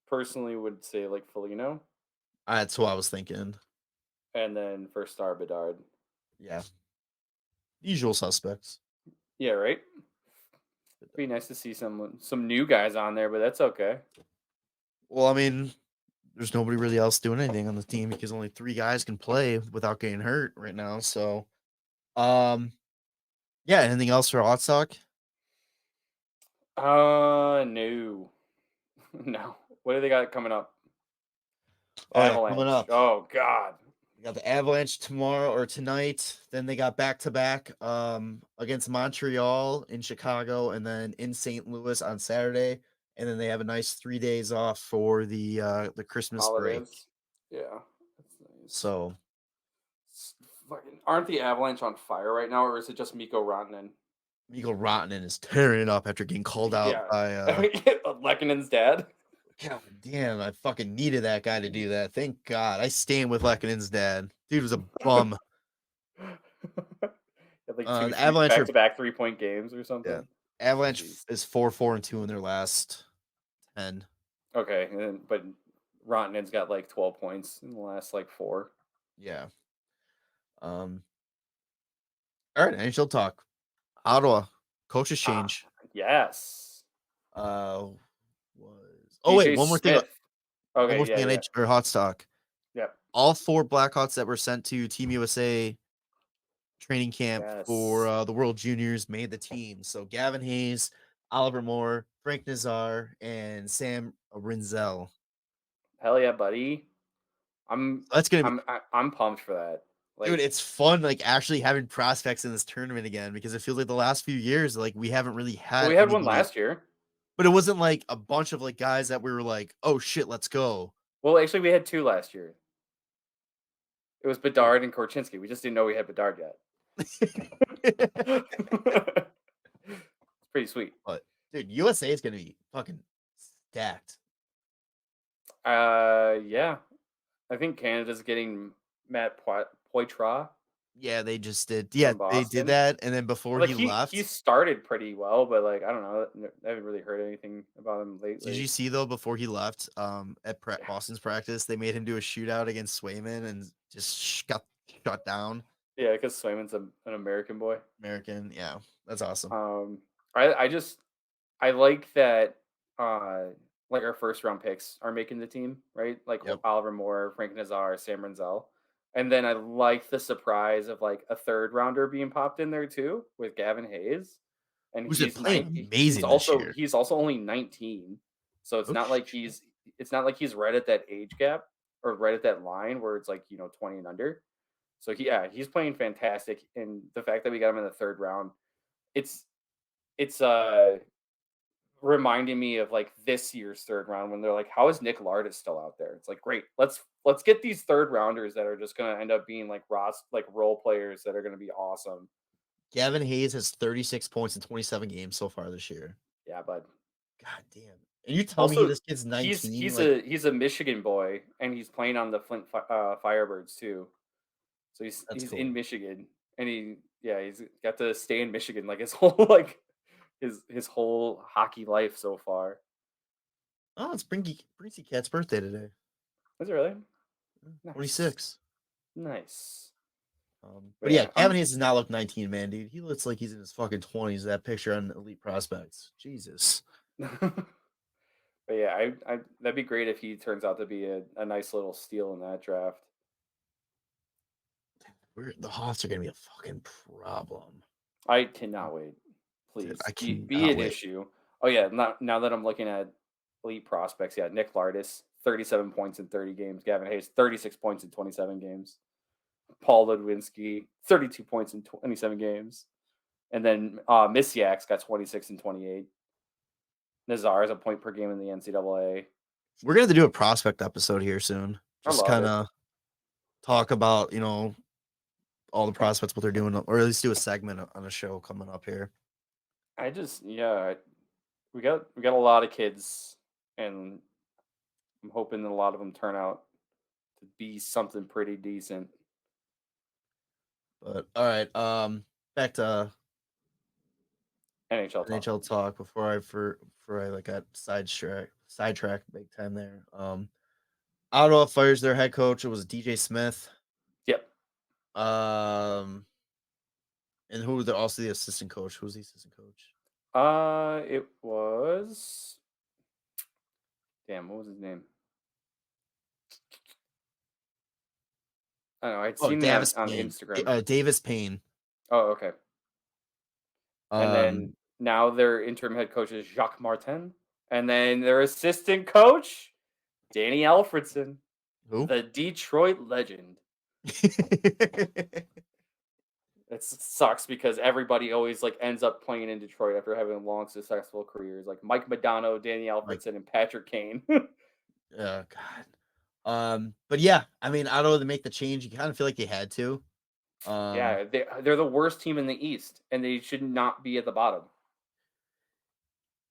personally would say like Foligno, That's what I was thinking. and then 1st star Bedard. Yeah. Usual suspects. Yeah, right. Be nice to see some new guys on there, but that's okay. Well, I mean, there's nobody really else doing anything on the team because only 3 guys can play without getting hurt right now. So, yeah. Anything else for Hot Talk? No, no. What do they got coming up? Avalanche. Coming up. Oh God. We got the Avalanche tomorrow or tonight. Then they got back to back against Montreal in Chicago, and then in St. Louis on Saturday. And then they have a nice 3 days off for the Christmas break. Holidays. Yeah. That's nice. So aren't the Avalanche on fire right now, or is it just Mikko Rantanen? Mikko Rantanen is tearing it up after getting called out by Lekkonen's dad. God damn, I fucking needed that guy to do that. Thank God. I stand with Lekkonen's dad. Dude was a bum. Like the Avalanche are back-to-back 3-point games or something. Yeah. Avalanche is 4-4-2 in their last 10. Okay, but Rantanen's got like 12 points in the last like 4. Yeah. All right, NHL talk. Ottawa coaches change. Yes. Wait, DJ one more thing. Smith. Okay, one more thing or hot stock. Yep. All 4 Blackhawks that were sent to Team USA training camp for the World Juniors made the team. So Gavin Hayes, Oliver Moore, Frank Nazar, and Sam Rinzel. Hell yeah, buddy! That's gonna be. I'm pumped for that. Like, dude, it's fun like actually having prospects in this tournament again because it feels like the last few years like we haven't really had. Well, we had one last year, but it wasn't like a bunch of like guys that we were like, oh shit, let's go. Well, actually, we had 2 last year. It was Bedard and Korchinski. We just didn't know we had Bedard yet. It's pretty sweet. But dude, USA is gonna be fucking stacked. Yeah. I think Canada's getting Matt Poitras. Yeah, they just did. Yeah, they did that, and then before like he left, he started pretty well, but like I don't know, I haven't really heard anything about him lately. Did you see though before he left? At Boston's practice, they made him do a shootout against Swayman and just got shut down. Yeah, because Swayman's an American boy. American, yeah, that's awesome. I like that. Like our 1st round picks are making the team, right? Like Oliver Moore, Frank Nazar, Sam Rinzel. And then I like the surprise of like a 3rd rounder being popped in there too with Gavin Hayes. And he's playing amazing he's also only 19. So it's not like he's right at that age gap or right at that line where it's like, 20 and under. So he's playing fantastic. And the fact that we got him in the 3rd round, it's reminding me of like this year's 3rd round when they're like, how is Nick Lardis still out there? It's like, great, let's get these 3rd rounders that are just gonna end up being like role players that are gonna be awesome. Gavin Hayes has 36 points in 27 games so far this year. Yeah, bud. God damn. And you tell me this kid's 19. He's a Michigan boy and he's playing on the Flint Firebirds too. So he's cool. In Michigan and he's got to stay in Michigan like his whole his whole hockey life so far. Oh, it's Brinky Cat's birthday today. Is it really? 26. Nice. But yeah, Gavin Hayes does not look 19, man, dude. He looks like he's in his fucking 20s. That picture on Elite Prospects. Jesus. But yeah, I that'd be great if he turns out to be a nice little steal in that draft. The Hawks are gonna be a fucking problem. I cannot wait. Please Dude, be an issue. Oh yeah, now that I'm looking at elite prospects. Yeah, Nick Lardis, 37 points in 30 games. Gavin Hayes, 36 points in 27 games. Paul Ludwinski, 32 points in 27 games. And then Misiak's got 26 and 28. Nazar is a point per game in the NCAA. We're gonna have to do a prospect episode here soon. I Just love kind it. of talk about, all the prospects, what they're doing, or at least do a segment on a show coming up here. We got a lot of kids, and I'm hoping that a lot of them turn out to be something pretty decent. But all right, back to NHL talk. NHL talk before I like got sidetracked big time there. Ottawa fires their head coach. It was DJ Smith. Yep. And who was also the assistant coach? Who's the assistant coach? It was. Damn, what was his name? I don't know. I'd seen that on Instagram. Davis Payne. Oh, okay. And then now their interim head coach is Jacques Martin. And then their assistant coach, Danny Alfredson. Who? The Detroit legend. It sucks because everybody always ends up playing in Detroit after having long, successful careers, like Mike Modano, Danny Alfredson, and Patrick Kane. Oh God. But yeah, I mean, Ottawa to make the change, you kind of feel like they had to. Yeah, they're the worst team in the East, and they should not be at the bottom.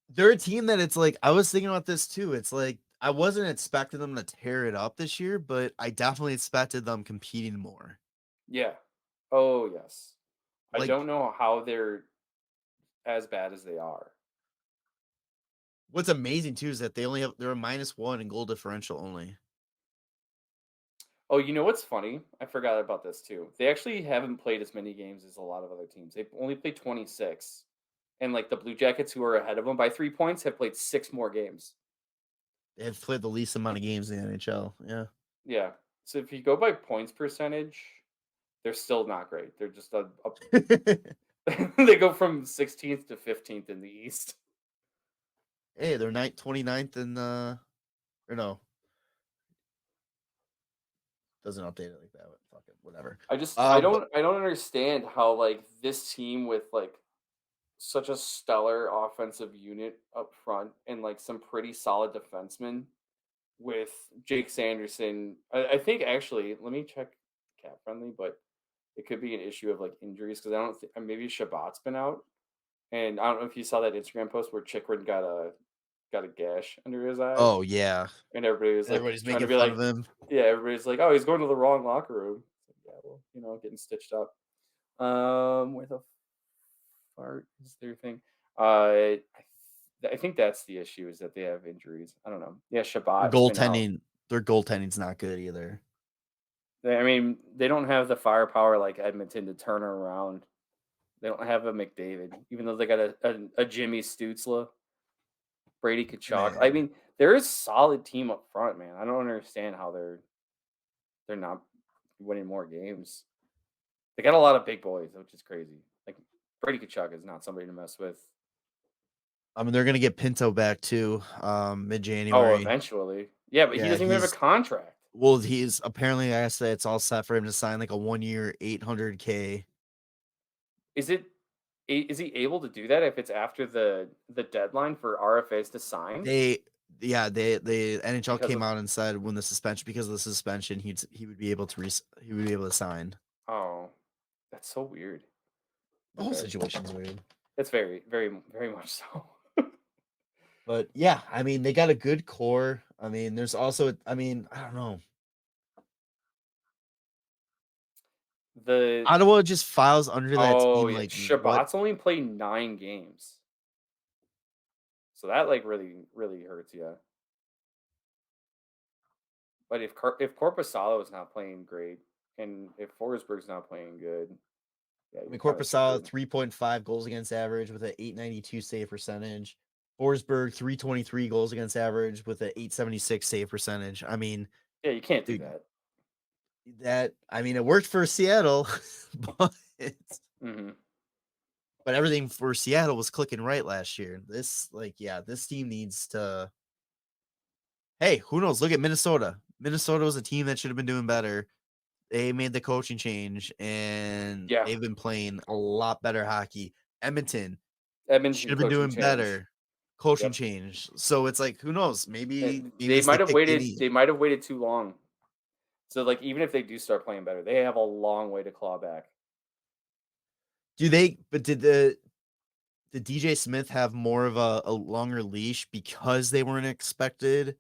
They're a team that it's like I was thinking about this too. It's like I wasn't expecting them to tear it up this year, but I definitely expected them competing more. Yeah. Oh yes. I Like, don't know how they're as bad as they are. what's amazing too is that they're a -1 in goal differential only. Oh, you know what's funny? I forgot about this too. They actually haven't played as many games as a lot of other teams. They've only played 26. And the Blue Jackets, who are ahead of them by 3 points, have played 6 more games. They have played the least amount of games in the NHL. Yeah. Yeah. So if you go by points percentage, they're still not great. They're just they go from 16th to 15th in the East. Hey, they're 29th in or no. Doesn't update it like that. But fuck it, whatever. I don't understand how this team with such a stellar offensive unit up front and some pretty solid defensemen with Jake Sanderson. I think actually, let me check cap friendly, but it could be an issue of injuries because I don't think maybe Shabbat's been out, and I don't know if you saw that Instagram post where Chikrin got a gash under his eye. Oh yeah, and everybody's making fun of him. Yeah, everybody's like, oh, he's going to the wrong locker room. Yeah, well, getting stitched up. Where the fart is their thing? I think that's the issue is that they have injuries. I don't know. Yeah, Shabbat. Their goaltending's not good either. I mean, they don't have the firepower like Edmonton to turn her around. They don't have a McDavid, even though they got a Jimmy Stutzla, Brady Tkachuk. I mean, they're a solid team up front, man. I don't understand how they're not winning more games. They got a lot of big boys, which is crazy. Brady Tkachuk is not somebody to mess with. I mean, they're gonna get Pinto back too, mid-January. Oh, eventually. Yeah, but he doesn't even have a contract. Well, he's apparently, I say it's all set for him to sign a 1-year $800K. Is he able to do that if it's after the deadline for RFAs to sign? The NHL came out and said because of the suspension, he would be able to sign. Oh, that's so weird. The whole situation's weird. It's very, very, very much so. But yeah, I mean, they got a good core. I mean, there's also, I don't know. Ottawa just files under that team. Yeah. Shabbat's only played 9 games. So that really, really hurts you. But if Korpisalo is not playing great, and if Forsberg's not playing good, yeah. I mean, Korpisalo 3.5 goals against average with an .892 save percentage. Forsberg 323 goals against average with an .876 save percentage. I mean, yeah, you can't do that. It worked for Seattle, but but everything for Seattle was clicking right last year. This team needs to Hey, who knows? Look at Minnesota. Minnesota was a team that should have been doing better. They made the coaching change, and Yeah. they've been playing a lot better hockey. Edmonton should Edmonton have been coaching doing change. better. Coaching Yep. change. So it's like, who knows? Maybe They it's the might have kick they waited. need. They might have waited too long. So like, even if they do start playing better, they have a long way to claw back. Do they? But did DJ Smith have more of a longer leash because they weren't expected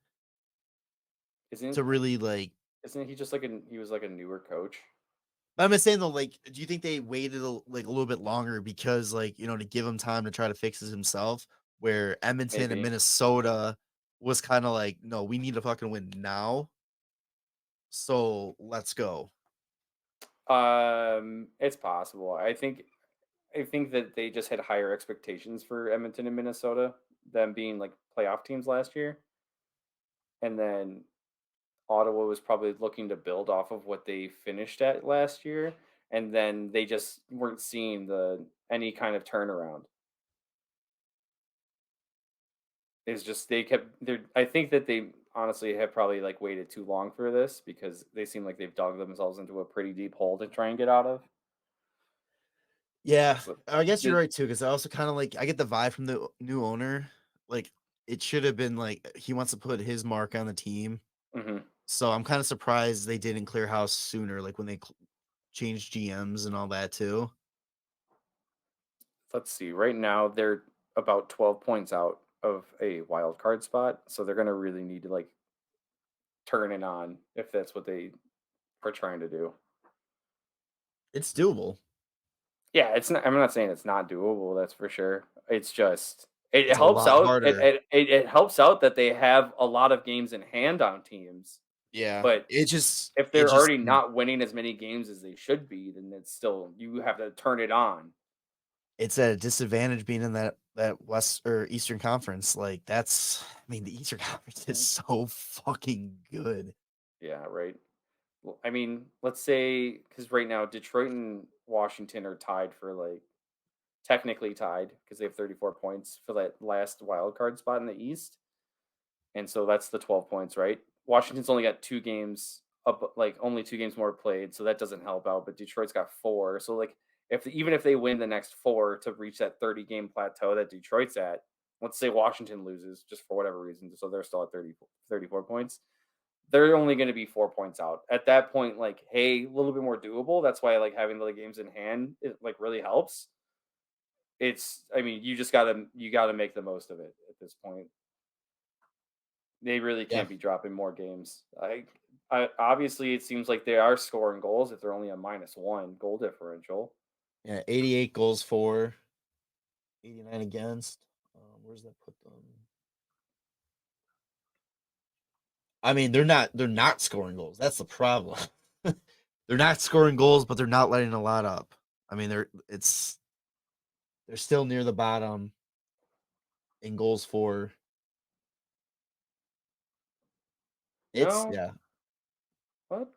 Isn't to really like? isn't he just like he was like a newer coach? I'm just saying though, like, do you think they waited a little bit longer because, like, to give him time to try to fix it himself? Where Edmonton and Maybe. Minnesota was kind of like, no, we need to fucking win now. So let's go. It's possible. I think that they just had higher expectations for Edmonton and Minnesota, them being like playoff teams last year, and then Ottawa was probably looking to build off of what they finished at last year, and then they just weren't seeing the any kind of turnaround. It's just they kept I think that they honestly have probably like waited too long for this because they seem like they've dug themselves into a pretty deep hole to try and get out of. Yeah, So I guess you're the right too, because I also kind of like I get the vibe from the new owner. Like it should have been like he wants to put his mark on the team. mhm. So I'm kind of surprised they didn't clear house sooner, like when they changed GMs and all that too. Let's see. Right now they're about 12 points out of a wild card spot, so they're going to really need to like turn it on if that's what they are trying to do. It's doable. Yeah, it's not. I'm not saying it's not doable. That's for sure. It's just it It's a helps lot out. It harder. it, it it helps out that they have a lot of games in hand on teams. Yeah, But if it they're just already not winning as many games as they should be, then it's still you have to turn it on. it's at a disadvantage being in that West or Eastern Conference. Like I mean, the Eastern Conference is Mhm. so fucking good. Yeah, right. Well, I mean, let's say because right now Detroit and Washington are tied for like technically tied because they have 34 points for that last wild card spot in the East. And so that's the 12 points, right? Washington's only got 2 games up, like only 2 games more played, so that doesn't help out. But Detroit's got 4, so like even if they win the next 4 to reach that 30-game plateau that Detroit's at, let's say Washington loses just for whatever reason, so they're still at 34 points. They're only going to be 4 points out at that point. Like, hey, a little bit more doable. That's why like having the games in hand it like really helps. I mean, you gotta make the most of it at this point. They really Yeah, can't be dropping more games. Obviously, it seems like they are scoring goals if they're only a -1 goal differential. yeah. 88 goals for, 89 against. Where's that put them? I mean, they're not scoring goals. That's the problem. They're not scoring goals, but they're not letting a lot up. I mean, they're still near the bottom in goals for. It's No, yeah, what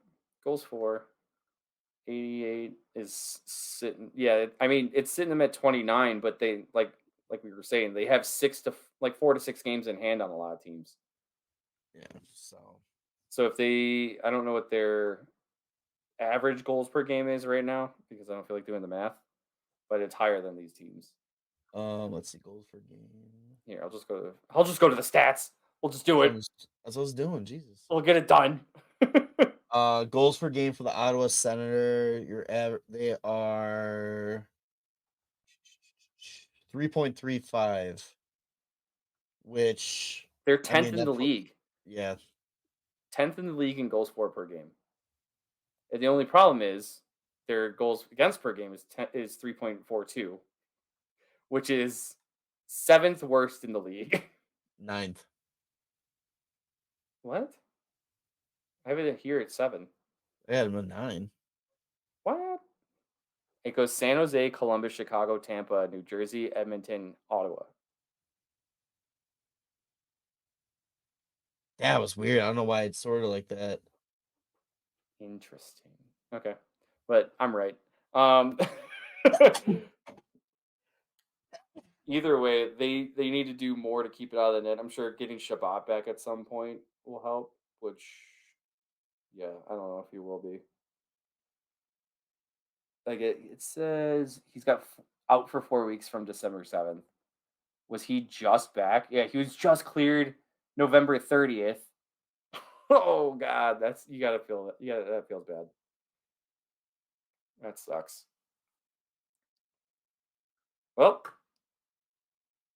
goals for 88 is sitting. Yeah, I mean it's sitting them at 29, but they like we were saying they have 4 to 6 games in hand on a lot of teams. yeah. So So if they, I don't know what their average goals per game is right now because I don't feel like doing the math, but it's higher than these teams. let's see, goals per game. Here, I'll just go to the stats. We'll just do it. That's what I was doing. Jesus. We'll get it done. Goals per game for the Ottawa Senator. They are 3.35, which They're I 10th mean in the that put league. yeah 10th in the league in goals for per game. And the only problem is their goals against per game is 3.42, which is 7th worst in the league. ninth. What? I have it here at 7. They had him at 9. What? It goes San Jose, Columbus, Chicago, Tampa, New Jersey, Edmonton, Ottawa. That was weird. I don't know why it's sort of like that. Interesting. Okay. But I'm right. Either way, they need to do more to keep it out of the net. I'm sure getting Shabbat back at some point will help, which, yeah, I don't know if he will be. Like it says he's got out for 4 weeks from December 7th. Was he just back? Yeah, he was just cleared November 30th. Oh God, that's you gotta feel that. Yeah, that feels bad. That sucks. Well,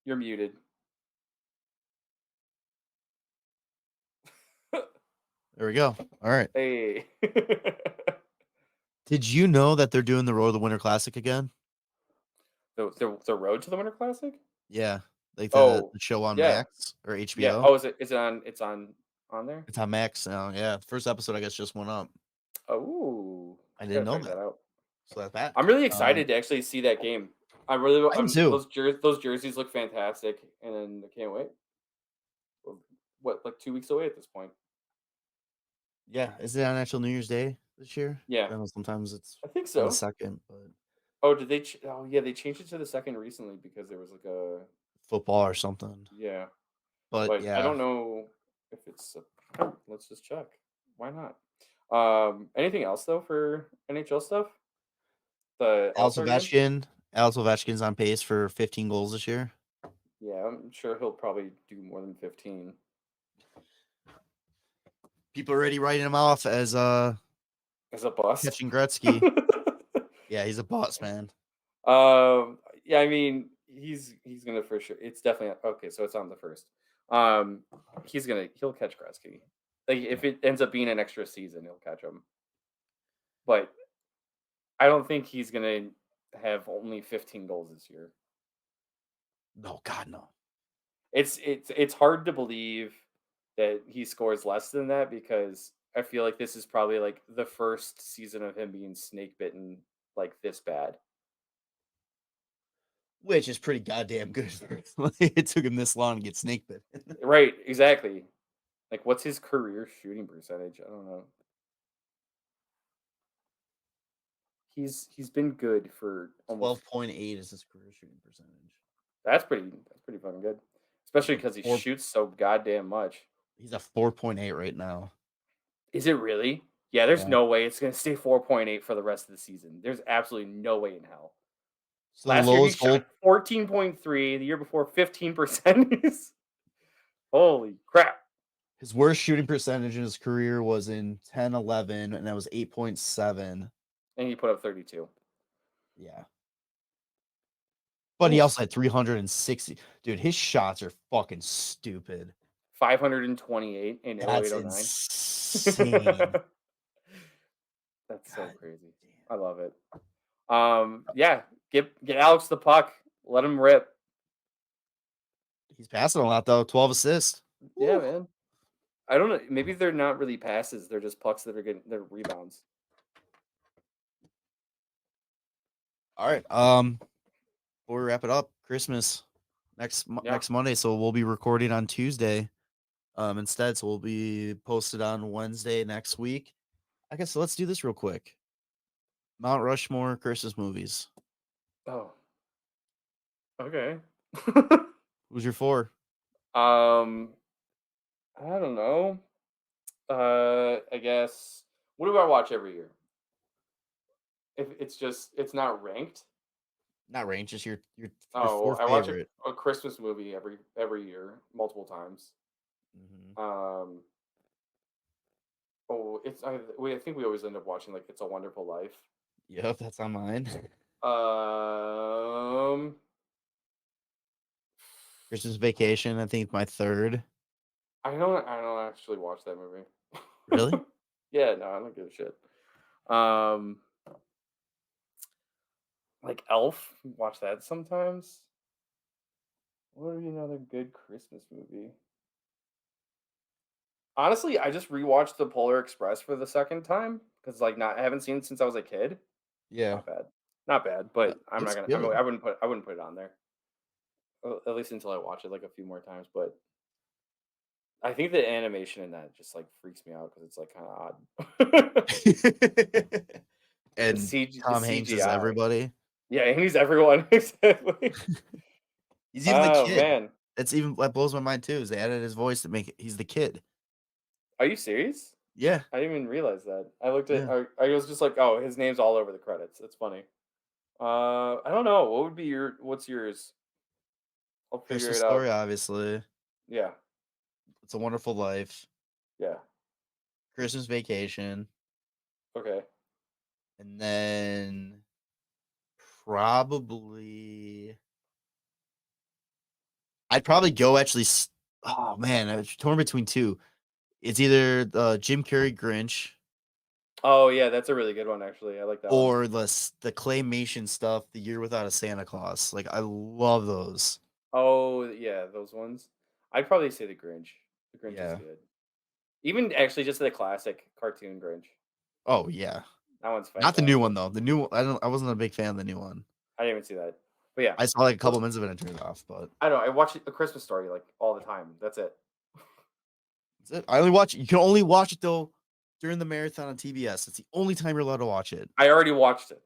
you're muted. There we go. All right. Hey. Did you know that they're doing the Road to the Winter Classic again? The road to the Winter Classic? Yeah, like the Oh, show on yeah. Max or Yeah. HBO. Oh, is it on on there? It's on Max now. Yeah, the first episode I guess just went up. Oh, I I didn't gotta know check that. that out. So that's bad. I'm really excited to actually see that game. I am too. Those jerseys look fantastic, and I can't wait. What, like 2 weeks away at this point? Yeah, is it on actual New Year's Day this year? Yeah, I know sometimes it's I think on the so. second, but Oh, did they? Oh, yeah, they changed it to the second recently because there was like a football or something. yeah, But but I yeah, don't know if it's. Let's just check. Why not? Anything else though for NHL stuff? The All Alex Star game? Ovechkin. Alex Ovechkin's on pace for 15 goals this year. Yeah, I'm sure he'll probably do more than 15. People are already writing him off as As a bust. catching Gretzky. Yeah, he's a boss, man. Yeah, I mean, he's gonna for sure. It's definitely okay. So it's on the first. Um, he'll catch Gretzky. Like if it ends up being an extra season, he'll catch him. But I don't think he's gonna have only 15 goals this year. No, God, no. It's hard to believe that he scores less than that because I feel like this is probably like the first season of him being snake bitten like this bad. Which is pretty goddamn good. It took him this long to get snake bit. Right, exactly. Like, what's his career shooting percentage? I don't know. He's been good for almost. 12.8 is his career shooting percentage. That's pretty fucking good, especially He's because he a four, shoots so goddamn much. he's a 4.8 right now. Is it really? Yeah, there's Yeah. no way it's gonna stay 4.8 for the rest of the season. There's absolutely no way in hell. So the Last year he lowest goal, shot 14.3. The year before 15%. Holy crap! his worst shooting percentage in his career was in 10-11, and that was 8.7. And he put up 32. Yeah. But he Oof. also had 360. Dude, his shots are fucking stupid. 528 in That's 0809. insane. That's so God crazy. damn. I love it. Yeah, get Alex the puck. Let him rip. He's passing a lot, though. 12 assists. Yeah, Woo. man. I don't know. Maybe they're not really passes. They're just pucks that are getting they're rebounds. All right. Before we wrap it up, Christmas Yeah. next Monday. So we'll be recording on Tuesday instead. So we'll be posted on Wednesday next week. I guess let's do this real quick. Mount Rushmore Christmas movies. Oh. Okay. Who's your 4? I don't know. I guess what do I watch every year? If it's not ranked. Not range, just your Oh, 4 I watch favorite. a Christmas movie every year, multiple times. Mhm. Um, oh, I think we always end up watching like It's a Wonderful Life. Yep, that's on mine. Um, Christmas Vacation, I think my 3rd. I don't actually watch that movie. Really? Yeah, no, I don't give a shit. Um, like Elf, watch that sometimes. What would be another good Christmas movie? Honestly, I just rewatched The Polar Express for the second time because I haven't seen it since I was a kid. Yeah. Not bad, not bad, but I'm not It's gonna. good. I wouldn't put it on there at least until I watch it like a few more times. But I think the animation in that just like freaks me out because it's like kind of odd. And The Tom Hanks is CGI. everybody. Yeah, and he's everyone exactly. He's even the kid. man. That blows my mind too. Is they added his voice to make it, he's the kid. Are you serious? Yeah. I didn't even realize that. I looked at. Yeah. I was just like, oh, his name's all over the credits. That's funny. I don't know. What would be what's yours? I'll figure Christmas it out. Story, obviously. Yeah. It's a Wonderful Life. Yeah. Christmas Vacation. Okay. And then probably I'd probably go actually. Oh man, I was torn between two. It's either Jim Carrey Grinch Oh yeah, that's a really good one actually. I like that one. or the claymation stuff, The Year Without a Santa Claus. Like I love those. Oh yeah, those ones. I'd probably say the Grinch. The Grinch is Yeah. good. Even actually just the classic cartoon Grinch. Oh yeah. That one's fantastic. Not the new one though. The new I wasn't a big fan of the new one. I didn't even see that. But yeah. I saw like a couple minutes of it and turned it off, but I don't know. I watch A Christmas Story like all the time. That's it. that's it. I only watch you can only watch it though during the marathon on TBS. It's the only time you're allowed to watch it. I already watched it.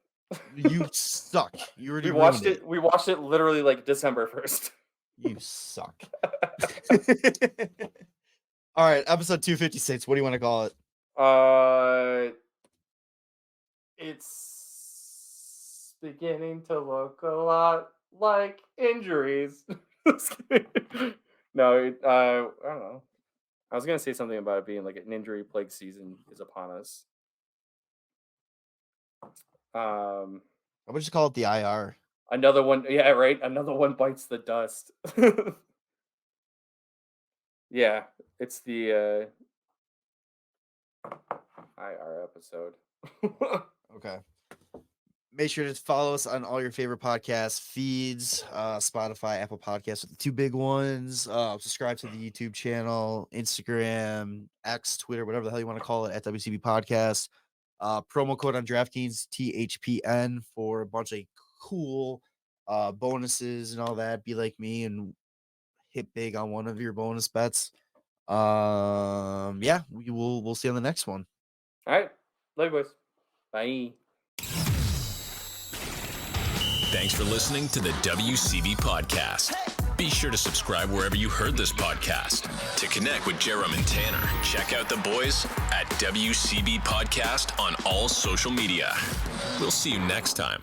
You suck. You already We watched ruined it. We watched it literally like December 1st. You suck. All right, episode 256. What do you want to call it? It's beginning to look a lot like injuries. No, I don't know. I was gonna say something about it being like an injury plague season is upon us. How about just call it the IR? Another one, yeah, right. Another one bites the dust. Yeah, it's the IR episode. Okay. Make sure to follow us on all your favorite podcast feeds, Spotify, Apple Podcasts with the two big ones. Subscribe to the YouTube channel, Instagram, X, Twitter, whatever the hell you want to call it, at WCB Podcast. Promo code on DraftKings, THPN, for a bunch of cool bonuses and all that. Be like me and hit big on one of your bonus bets. Yeah, we'll see you on the next one. All right, love you boys. Bye. Thanks for listening to the WCB Podcast. Be sure to subscribe wherever you heard this podcast. To connect with Jerem and Tanner, check out the boys at WCB Podcast on all social media. We'll see you next time.